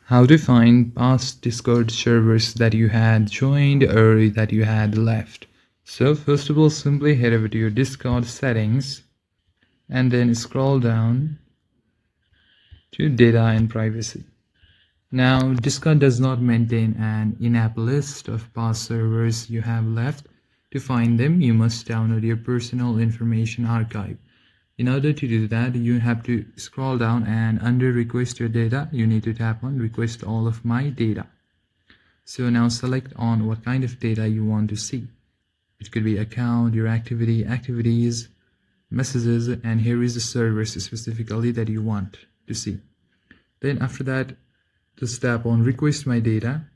How to find past Discord servers that you had joined or that you had left. So first of all, simply head over to your Discord settings and then scroll down to data and privacy. Now Discord does not maintain an in-app list of past servers you have left. To find them, you must download your personal information archive. In order to do that, you have to scroll down and under request your data, you need to tap on request all of my data. So now select on what kind of data you want to see. It could be account, your activities, messages, and here is the servers specifically that you want to see. Then after that, just tap on request my data.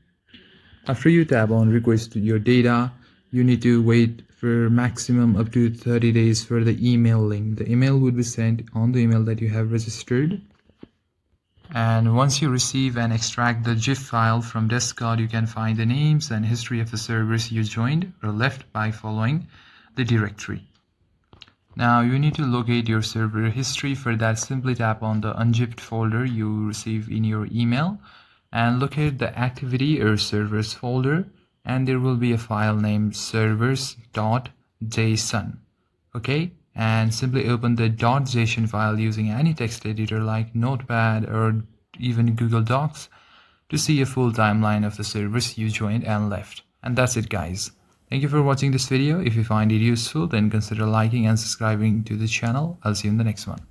After you tap on request your data, you need to wait for maximum up to 30 days for the email link. The email would be sent on the email that you have registered. And once you receive and extract the GIF file from Discord, you can find the names and history of the servers you joined or left by following the directory. Now you need to locate your server history. For that, simply tap on the unzipped folder you receive in your email and locate the activity or servers folder, and there will be a file named servers.json. Okay, and simply open the .json file using any text editor like Notepad or even Google Docs to see a full timeline of the servers you joined and left. And that's it, guys. Thank you for watching this video. If you find it useful, then consider liking and subscribing to the channel. I'll see you in the next one.